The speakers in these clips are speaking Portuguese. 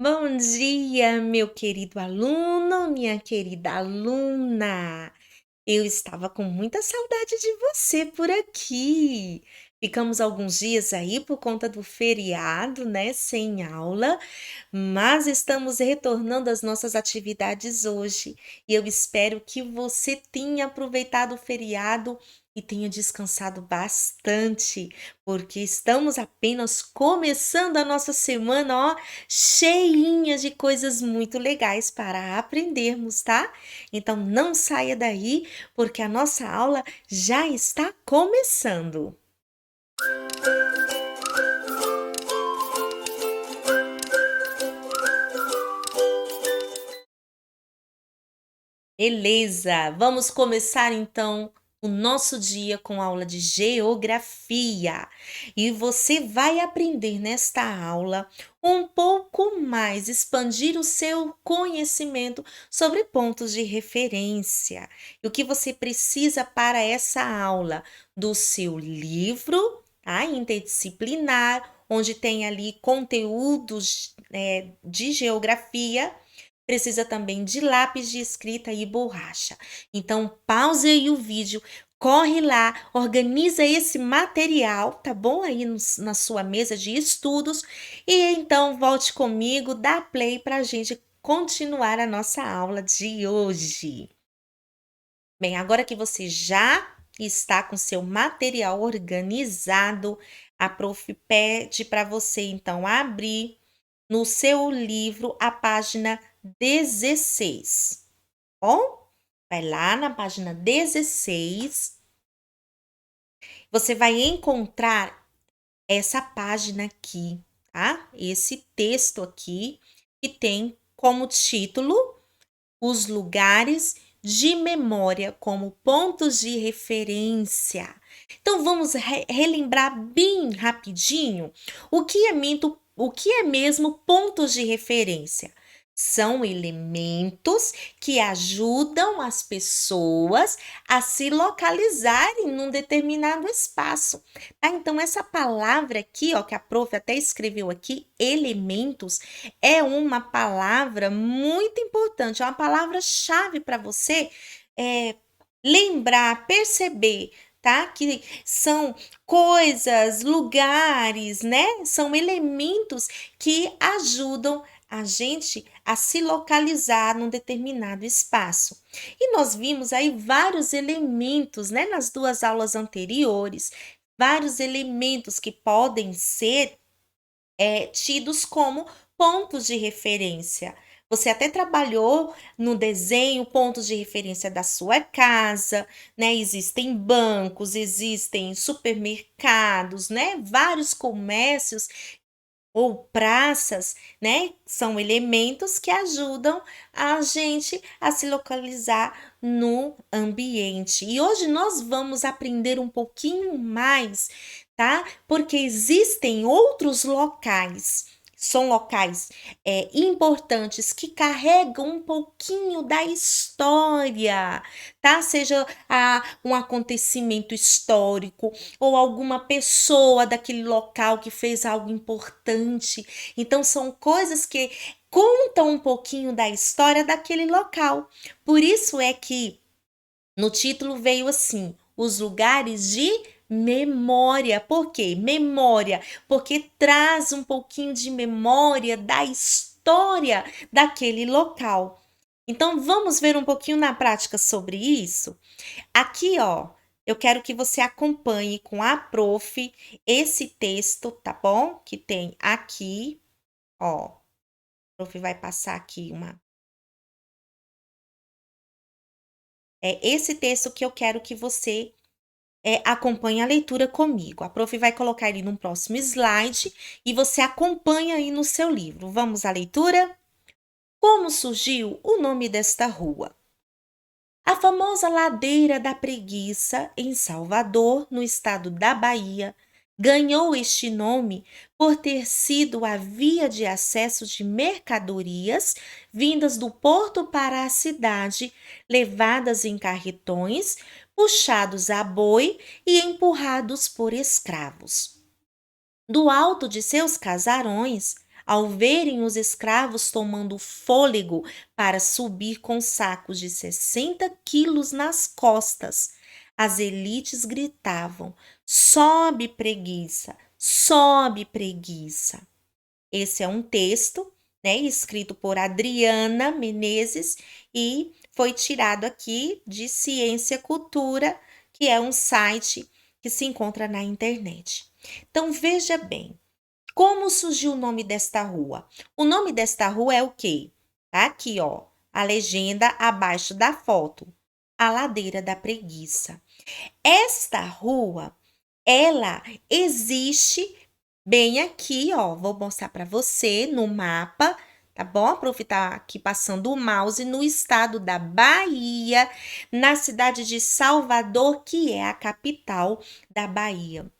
Bom dia, meu querido aluno, minha querida aluna. Eu estava com muita saudade de você por aqui. Ficamos alguns dias aí por conta do feriado, né, sem aula, mas estamos retornando às nossas atividades hoje. E eu espero que você tenha aproveitado o feriado e tenha descansado bastante, porque estamos apenas começando a nossa semana, ó, cheinha de coisas muito legais para aprendermos, tá? Então não saia daí, porque a nossa aula já está começando. Beleza, vamos começar então o nosso dia com a aula de geografia. E você vai aprender nesta aula um pouco mais, expandir o seu conhecimento sobre pontos de referência. E o que você precisa para essa aula? Do seu livro, tá? Interdisciplinar, onde tem ali conteúdos, de geografia. Precisa também de lápis de escrita e borracha. Então, pause aí o vídeo, corre lá, organiza esse material, tá bom? Aí na sua mesa de estudos. E então volte comigo, dá play para a gente continuar a nossa aula de hoje. Bem, agora que você já está com seu material organizado, a prof pede para você então abrir no seu livro a página 16. Bom, vai lá na página 16, você vai encontrar essa página aqui, tá? Esse texto aqui, que tem como título Os lugares de memória como pontos de referência. Então vamos relembrar bem rapidinho o que é mesmo pontos de referência. São elementos que ajudam as pessoas a se localizarem num determinado espaço. Tá? Então, essa palavra aqui, ó, que a prof até escreveu aqui, elementos, é uma palavra muito importante, é uma palavra-chave para você lembrar, perceber, tá? Que são coisas, lugares, né? São elementos que ajudam a gente a se localizar num determinado espaço. E nós vimos aí vários elementos, né, nas duas aulas anteriores, vários elementos que podem ser tidos como pontos de referência. Você até trabalhou no desenho pontos de referência da sua casa, né? Existem bancos, existem supermercados, né? Vários comércios ou praças, né? São elementos que ajudam a gente a se localizar no ambiente. E hoje nós vamos aprender um pouquinho mais, tá? Porque existem outros locais. São locais importantes que carregam um pouquinho da história, tá? Seja um acontecimento histórico, ou alguma pessoa daquele local que fez algo importante. Então, são coisas que contam um pouquinho da história daquele local. Por isso é que no título veio assim: os lugares de memória. Por quê? Memória, porque traz um pouquinho de memória da história daquele local. Então, vamos ver um pouquinho na prática sobre isso? Aqui, ó, eu quero que você acompanhe com a prof esse texto, tá bom? Que tem aqui, ó. A prof vai passar aqui uma. É esse texto que eu quero que você acompanhe a leitura comigo. A prof vai colocar ele no próximo slide e você acompanha aí no seu livro. Vamos à leitura? Como surgiu o nome desta rua? A famosa Ladeira da Preguiça, em Salvador, no estado da Bahia, ganhou este nome por ter sido a via de acesso de mercadorias vindas do porto para a cidade, levadas em carretões, puxados a boi e empurrados por escravos. Do alto de seus casarões, ao verem os escravos tomando fôlego para subir com sacos de 60 quilos nas costas. As elites gritavam: sobe, preguiça, sobe, preguiça. Esse é um texto, né, escrito por Adriana Menezes e foi tirado aqui de Ciência Cultura, que é um site que se encontra na internet. Então veja bem, como surgiu o nome desta rua? O nome desta rua é o quê? Tá aqui, ó, a legenda abaixo da foto. A Ladeira da Preguiça. Esta rua, ela existe bem aqui, ó. Vou mostrar para você no mapa, tá bom? Aproveitar aqui passando o mouse no estado da Bahia, na cidade de Salvador, que é a capital da Bahia.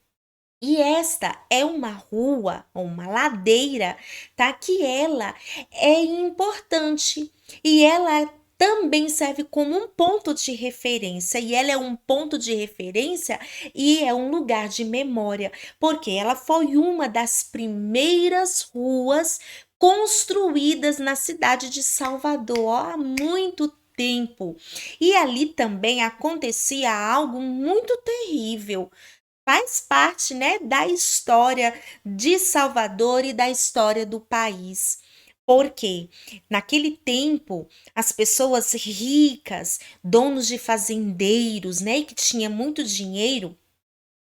E esta é uma rua, uma ladeira, tá? Que ela é importante e ela também serve como um ponto de referência. E ela é um ponto de referência e é um lugar de memória, porque ela foi uma das primeiras ruas construídas na cidade de Salvador há muito tempo. E ali também acontecia algo muito terrível. Faz parte, né, da história de Salvador e da história do país. Porque naquele tempo, as pessoas ricas, donos de fazendeiros, né, e que tinha muito dinheiro,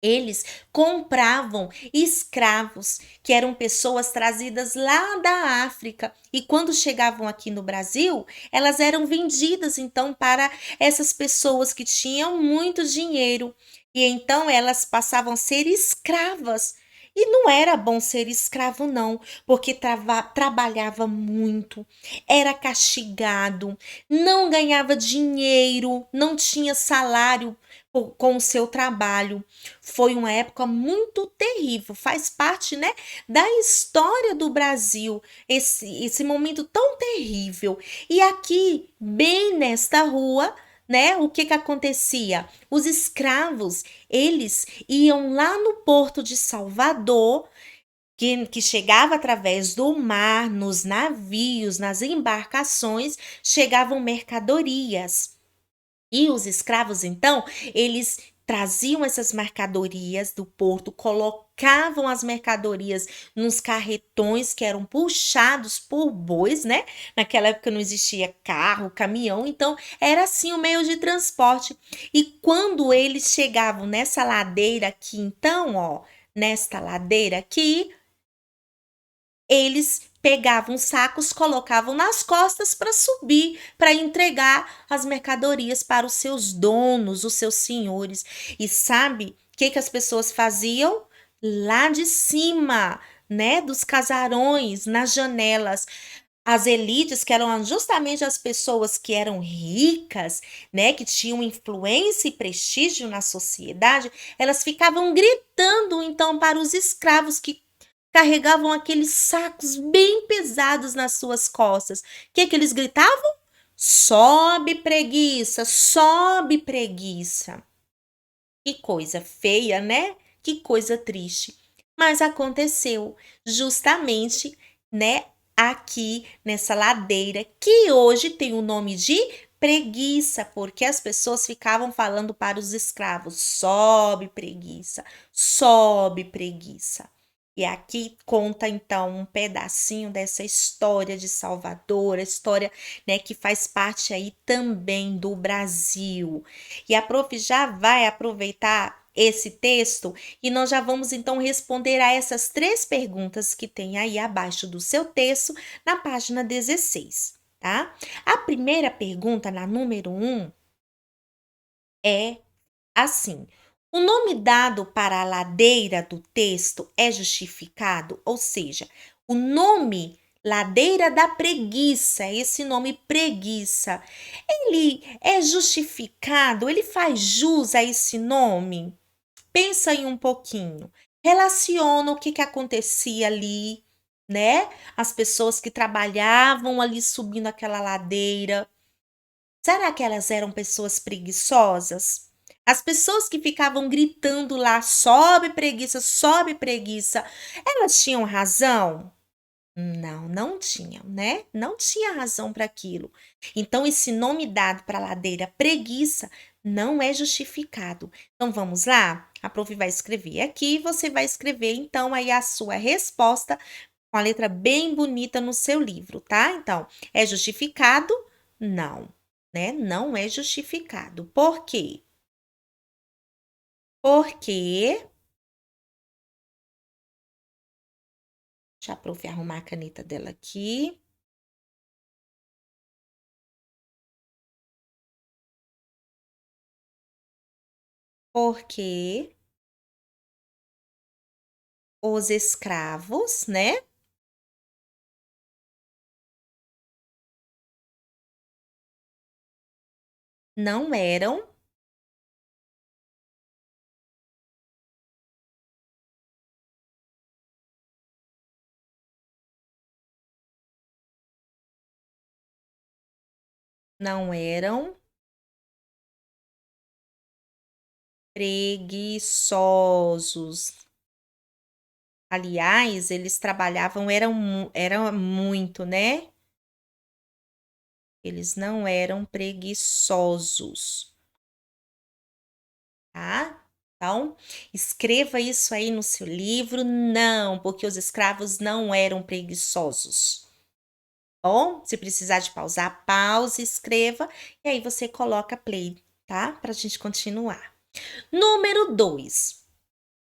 eles compravam escravos, que eram pessoas trazidas lá da África, e quando chegavam aqui no Brasil, elas eram vendidas então para essas pessoas que tinham muito dinheiro, e então elas passavam a ser escravas. E não era bom ser escravo, não, porque trabalhava muito, era castigado, não ganhava dinheiro, não tinha salário com o seu trabalho. Foi uma época muito terrível, faz parte, né, da história do Brasil, esse momento tão terrível. E aqui, bem nesta rua, né, o que acontecia? Os escravos, eles iam lá no porto de Salvador, que chegava através do mar, nos navios, nas embarcações, chegavam mercadorias. E os escravos, então, eles traziam essas mercadorias do porto, colocavam as mercadorias nos carretões que eram puxados por bois, né? Naquela época não existia carro, caminhão, então era assim o meio de transporte. E quando eles chegavam nessa ladeira aqui, então, ó, nesta ladeira aqui, eles pegavam sacos, colocavam nas costas para subir, para entregar as mercadorias para os seus donos, os seus senhores. E sabe o que as pessoas faziam? Lá de cima, né, dos casarões, nas janelas, as elites, que eram justamente as pessoas que eram ricas, né, que tinham influência e prestígio na sociedade, elas ficavam gritando então para os escravos que carregavam aqueles sacos bem pesados nas suas costas. O que eles gritavam? Sobe, preguiça, sobe, preguiça. Que coisa feia, né? Que coisa triste. Mas aconteceu justamente, né, aqui nessa ladeira, que hoje tem o nome de preguiça, porque as pessoas ficavam falando para os escravos: sobe, preguiça, sobe, preguiça. E aqui conta então um pedacinho dessa história de Salvador, a história, né, que faz parte aí também do Brasil. E a prof já vai aproveitar esse texto e nós já vamos então responder a essas três perguntas que tem aí abaixo do seu texto, na página 16, tá? A primeira pergunta, na número 1, é assim: o nome dado para a ladeira do texto é justificado? Ou seja, o nome Ladeira da Preguiça, esse nome preguiça, ele é justificado? Ele faz jus a esse nome? Pensa aí um pouquinho. Relaciona o que acontecia ali, né? As pessoas que trabalhavam ali subindo aquela ladeira. Será que elas eram pessoas preguiçosas? As pessoas que ficavam gritando lá, sobe preguiça, elas tinham razão? Não, não tinha, né? Não tinha razão para aquilo. Então, esse nome dado para a ladeira preguiça não é justificado. Então, vamos lá? A prof vai escrever aqui, você vai escrever então aí a sua resposta com a letra bem bonita no seu livro, tá? Então, é justificado? Não, né? Não é justificado. Por quê? Porque, deixa a prof arrumar a caneta dela aqui. Porque os escravos, né? Não eram não eram preguiçosos. Aliás, eles trabalhavam era muito, né? Eles não eram preguiçosos, tá? Então, escreva isso aí no seu livro. Não, porque os escravos não eram preguiçosos. Bom, se precisar de pausar, pause, escreva e aí você coloca play, tá? Para a gente continuar. Número 2.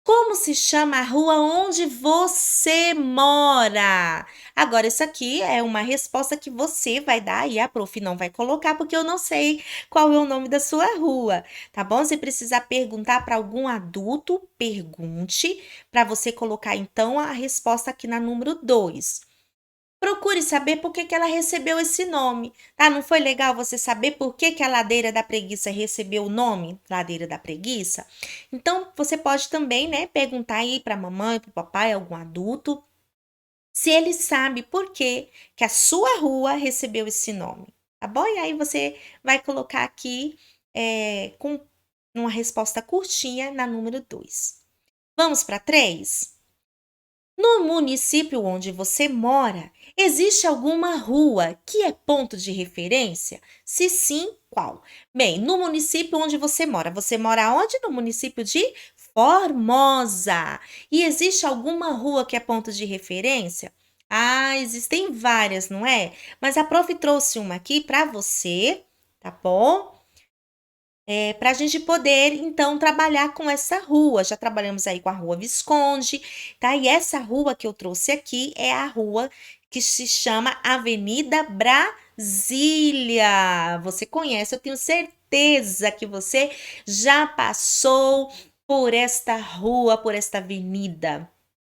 Como se chama a rua onde você mora? Agora, isso aqui é uma resposta que você vai dar e a prof não vai colocar, porque eu não sei qual é o nome da sua rua, tá bom? Se precisar perguntar para algum adulto, pergunte para você colocar então a resposta aqui na número 2. Procure saber por que que ela recebeu esse nome, tá? Não foi legal você saber por que que a Ladeira da Preguiça recebeu o nome Ladeira da Preguiça? Então, você pode também, né, perguntar aí para a mamãe, para o papai, algum adulto, se ele sabe por que que a sua rua recebeu esse nome, tá bom? E aí você vai colocar aqui com uma resposta curtinha na número 2. Vamos para 3? No município onde você mora, existe alguma rua que é ponto de referência? Se sim, qual? Bem, no município onde você mora onde? No município de Formosa. E existe alguma rua que é ponto de referência? Ah, existem várias, não é? Mas a prof trouxe uma aqui para você, tá bom? Para a gente poder, então, trabalhar com essa rua. Já trabalhamos aí com a Rua Visconde, tá? E essa rua que eu trouxe aqui é a rua que se chama Avenida Brasília. Você conhece, eu tenho certeza que você já passou por esta rua, por esta avenida.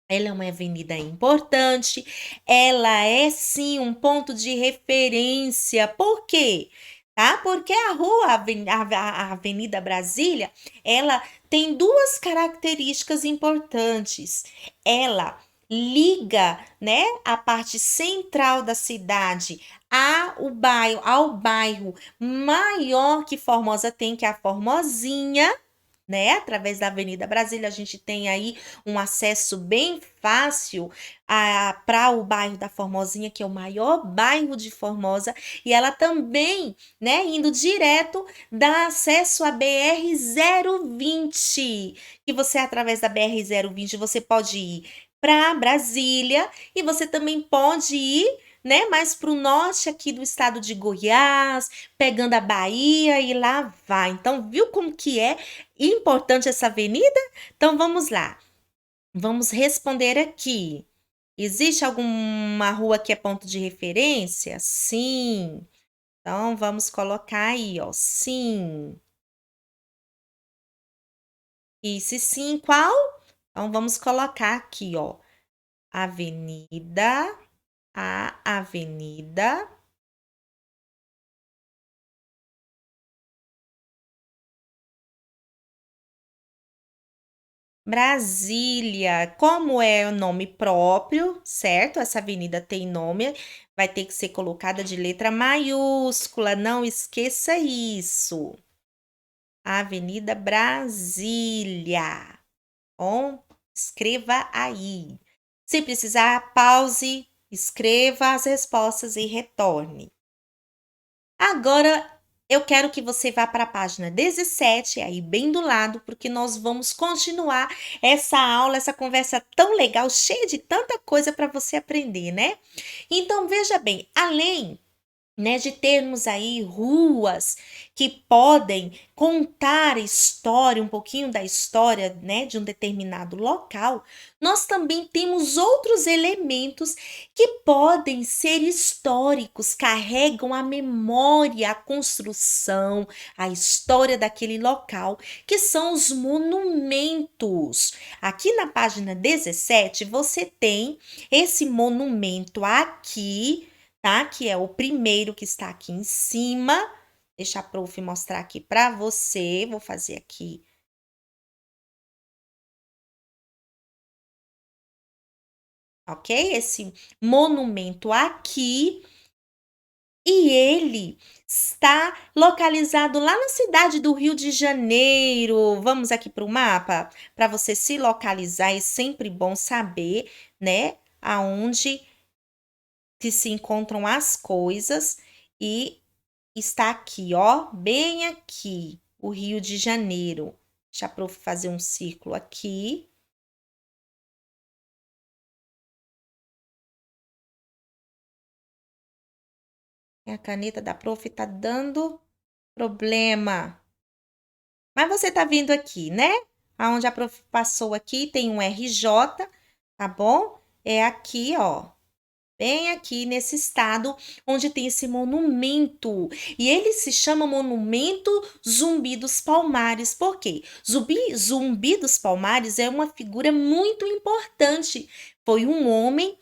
Ela é uma avenida importante, ela é sim um ponto de referência. Por quê? Tá? Porque a rua, a Avenida Brasília, ela tem duas características importantes. Ela liga, né, a parte central da cidade ao bairro maior que Formosa tem, que é a Formosinha, né? Através da Avenida Brasília, a gente tem aí um acesso bem fácil para o bairro da Formosinha, que é o maior bairro de Formosa, e ela também, né, indo direto, dá acesso à BR-020, que você, através da BR-020, você pode ir para Brasília e você também pode ir, né, mais para o norte aqui do estado de Goiás, pegando a Bahia e lá vai. Então, viu como que é importante essa avenida? Então vamos lá. Vamos responder aqui. Existe alguma rua que é ponto de referência? Sim. Então vamos colocar aí, ó. Sim. E se sim, qual? Então vamos colocar aqui, ó. Avenida, a Avenida Brasília, como é o nome próprio, certo? Essa avenida tem nome, vai ter que ser colocada de letra maiúscula, não esqueça isso. Avenida Brasília. Bom, escreva aí. Se precisar, pause, Escreva as respostas e retorne. Agora eu quero que você vá para a página 17, aí bem do lado, porque nós vamos continuar essa aula, essa conversa tão legal, cheia de tanta coisa para você aprender, né? Então veja bem, além, né, de termos aí ruas que podem contar história, um pouquinho da história, né, de um determinado local, nós também temos outros elementos que podem ser históricos, carregam a memória, a construção, a história daquele local, que são os monumentos. Aqui na página 17, você tem esse monumento aqui, tá? Que é o primeiro que está aqui em cima. Deixa a prof mostrar aqui para você. Vou fazer aqui. Ok? Esse monumento aqui. E ele está localizado lá na cidade do Rio de Janeiro. Vamos aqui para o mapa? Para você se localizar, é sempre bom saber, né? Aonde que se encontram as coisas. E está aqui, ó, bem aqui, o Rio de Janeiro. Deixa a prof fazer um círculo aqui. A caneta da prof tá dando problema. Mas você tá vindo aqui, né? Aonde a prof passou aqui tem um RJ, tá bom? É aqui, ó. Bem aqui nesse estado onde tem esse monumento. E ele se chama Monumento Zumbi dos Palmares. Por quê? Zumbi dos Palmares é uma figura muito importante. Foi um homem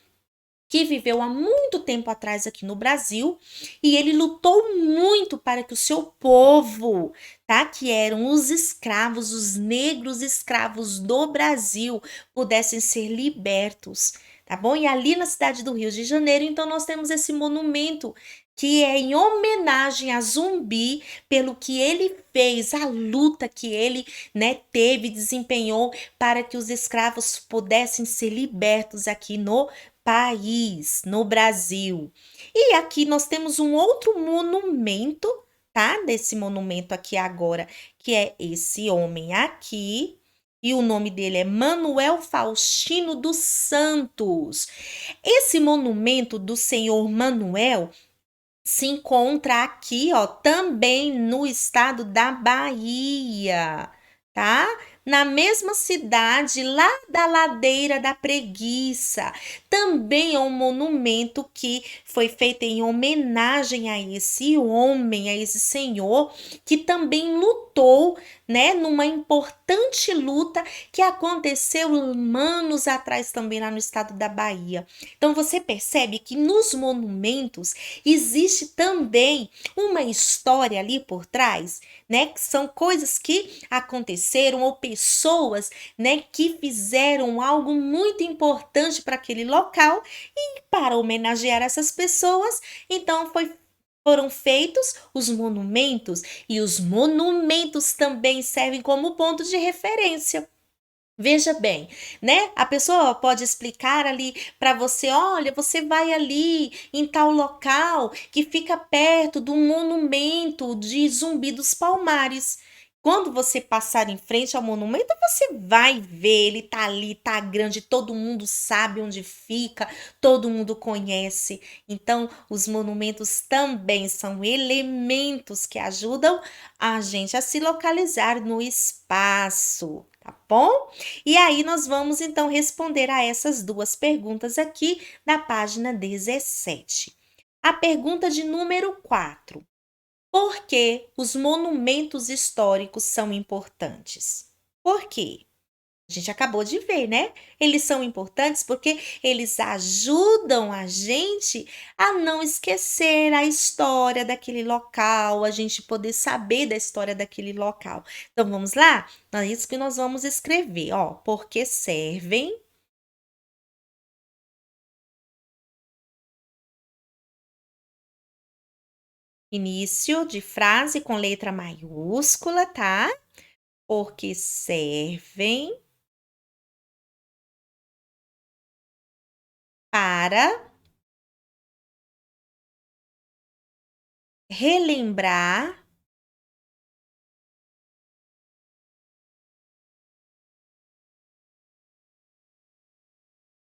que viveu há muito tempo atrás aqui no Brasil e ele lutou muito para que o seu povo, tá, que eram os escravos, os negros escravos do Brasil, pudessem ser libertos, tá bom? E ali na cidade do Rio de Janeiro, então nós temos esse monumento que é em homenagem a Zumbi pelo que ele fez, a luta que ele, né, teve, desempenhou para que os escravos pudessem ser libertos aqui no país, no Brasil. E aqui nós temos um outro monumento, tá? Desse monumento aqui agora, que é esse homem aqui. E o nome dele é Manuel Faustino dos Santos. Esse monumento do Senhor Manuel se encontra aqui, ó, também no estado da Bahia, tá? Na mesma cidade, lá da Ladeira da Preguiça. Também é um monumento que foi feito em homenagem a esse homem, a esse senhor, que também lutou, né, numa importante luta que aconteceu anos atrás também lá no estado da Bahia. Então você percebe que nos monumentos existe também uma história ali por trás, né? Que são coisas que aconteceram ou pessoas, né, que fizeram algo muito importante para aquele local e para homenagear essas pessoas, então foram feitos os monumentos e os monumentos também servem como ponto de referência. Veja bem, né? A pessoa pode explicar ali para você, olha, você vai ali em tal local que fica perto do monumento de Zumbi dos Palmares. Quando você passar em frente ao monumento, você vai ver, ele tá ali, tá grande, todo mundo sabe onde fica, todo mundo conhece. Então, os monumentos também são elementos que ajudam a gente a se localizar no espaço, tá bom? E aí nós vamos então responder a essas duas perguntas aqui na página 17. A pergunta de número 4. Por que os monumentos históricos são importantes? Por quê? A gente acabou de ver, né? Eles são importantes porque eles ajudam a gente a não esquecer a história daquele local, a gente poder saber da história daquele local. Então vamos lá? É isso que nós vamos escrever, ó. Porque servem. Início de frase com letra maiúscula, tá? Porque servem para relembrar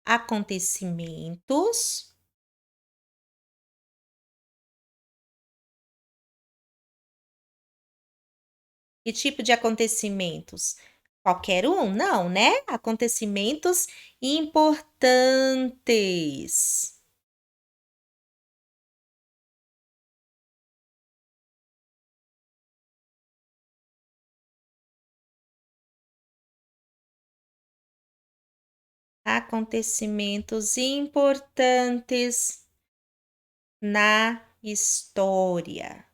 acontecimentos. Que tipo de acontecimentos? Qualquer um? Não, né? Acontecimentos importantes. Acontecimentos importantes na história.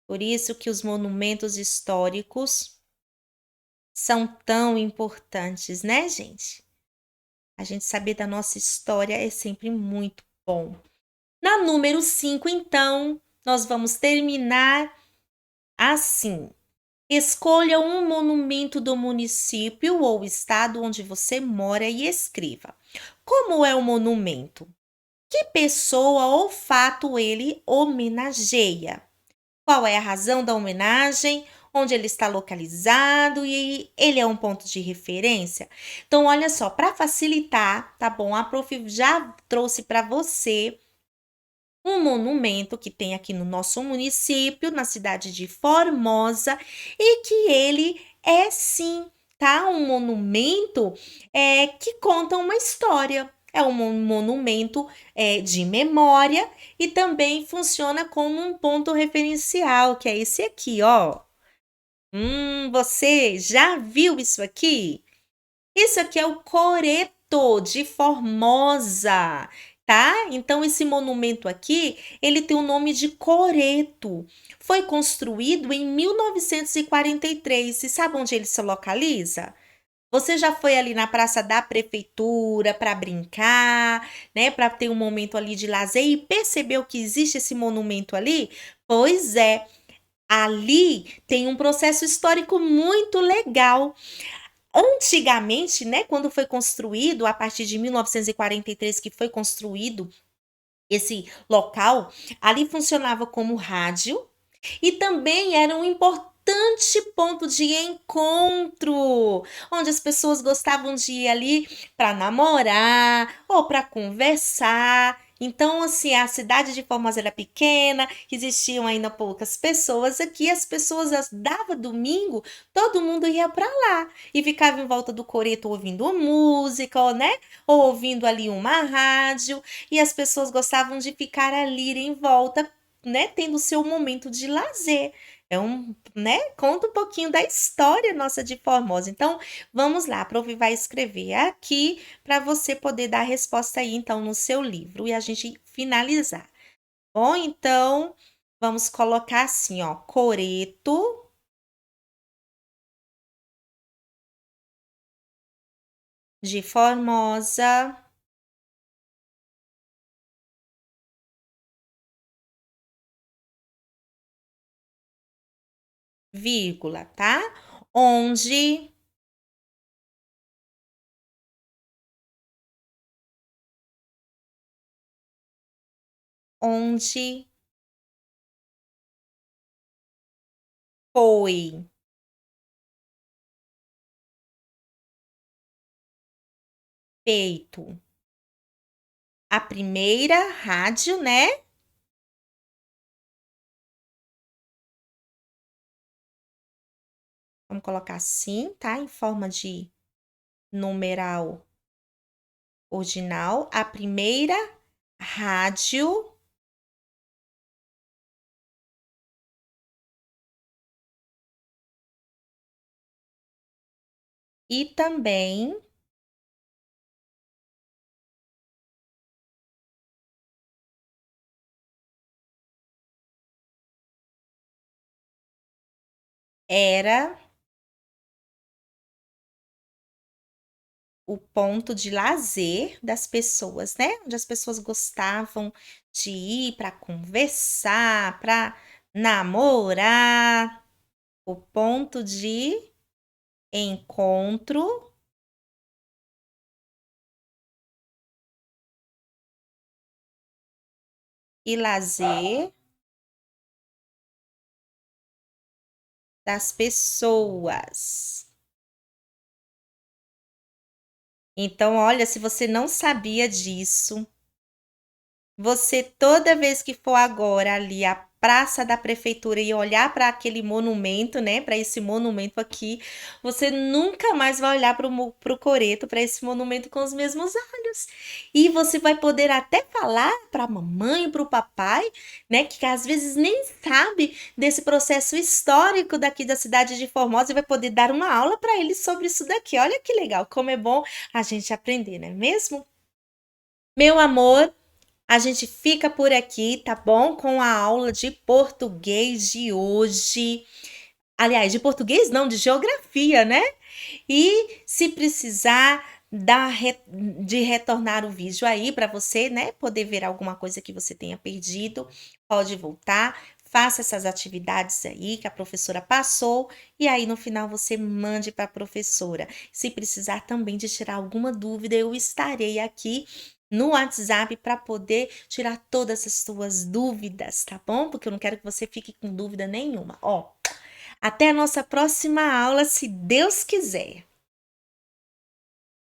Por isso que os monumentos históricos são tão importantes, né, gente? A gente saber da nossa história é sempre muito bom. Na número 5, então, nós vamos terminar assim. Escolha um monumento do município ou estado onde você mora e escreva. Como é o monumento? Que pessoa ou fato ele homenageia? Qual é a razão da homenagem? Onde ele está localizado e ele é um ponto de referência? Então, olha só, para facilitar, tá bom? A prof já trouxe para você um monumento que tem aqui no nosso município, na cidade de Formosa, e que ele é sim, tá? Um monumento que conta uma história. É um monumento de memória e também funciona como um ponto referencial, que é esse aqui, ó. Você já viu isso aqui? Isso aqui é o Coreto de Formosa, tá? Então esse monumento aqui, ele tem o nome de Coreto. Foi construído em 1943. E sabe onde ele se localiza? Você já foi ali na praça da prefeitura para brincar, né, para ter um momento ali de lazer e percebeu que existe esse monumento ali? Pois é, ali tem um processo histórico muito legal. Antigamente, né, quando foi construído, a partir de 1943 que foi construído esse local, ali funcionava como rádio e também era um importante ponto de encontro, onde as pessoas gostavam de ir ali para namorar ou para conversar. Então, assim, a cidade de Formosa era pequena, existiam ainda poucas pessoas aqui, as pessoas dava domingo, todo mundo ia para lá e ficava em volta do coreto ouvindo música, ou, né? Ou ouvindo ali uma rádio, e as pessoas gostavam de ficar ali em volta, né, tendo o seu momento de lazer. É um, né, conta um pouquinho da história nossa de Formosa. Então, vamos lá, a prof vai escrever aqui para você poder dar a resposta aí, então, no seu livro e a gente finalizar. Bom, então, vamos colocar assim, ó, Coreto de Formosa, vírgula, tá? Onde onde foi feito a primeira rádio, né? Vamos colocar assim, tá? Em forma de numeral ordinal. A primeira rádio e também era o ponto de lazer das pessoas, né? Onde as pessoas gostavam de ir para conversar, para namorar. O ponto de encontro e lazer das pessoas. Então, olha, se você não sabia disso, você toda vez que for agora ali à praça da prefeitura e olhar para aquele monumento, né, para esse monumento aqui, você nunca mais vai olhar para o coreto, para esse monumento com os mesmos olhos. E você vai poder até falar para a mamãe, para o papai, né, que às vezes nem sabe desse processo histórico daqui da cidade de Formosa e vai poder dar uma aula para eles sobre isso daqui. Olha que legal, como é bom a gente aprender, não é mesmo? Meu amor, a gente fica por aqui, tá bom? Com a aula de português de hoje. Aliás, de português não, de geografia, né? E se precisar de retornar o vídeo aí para você, né, poder ver alguma coisa que você tenha perdido, pode voltar, faça essas atividades aí que a professora passou e aí no final você mande para a professora. Se precisar também de tirar alguma dúvida, eu estarei aqui no WhatsApp para poder tirar todas as suas dúvidas, tá bom? Porque eu não quero que você fique com dúvida nenhuma. Ó, até a nossa próxima aula, se Deus quiser.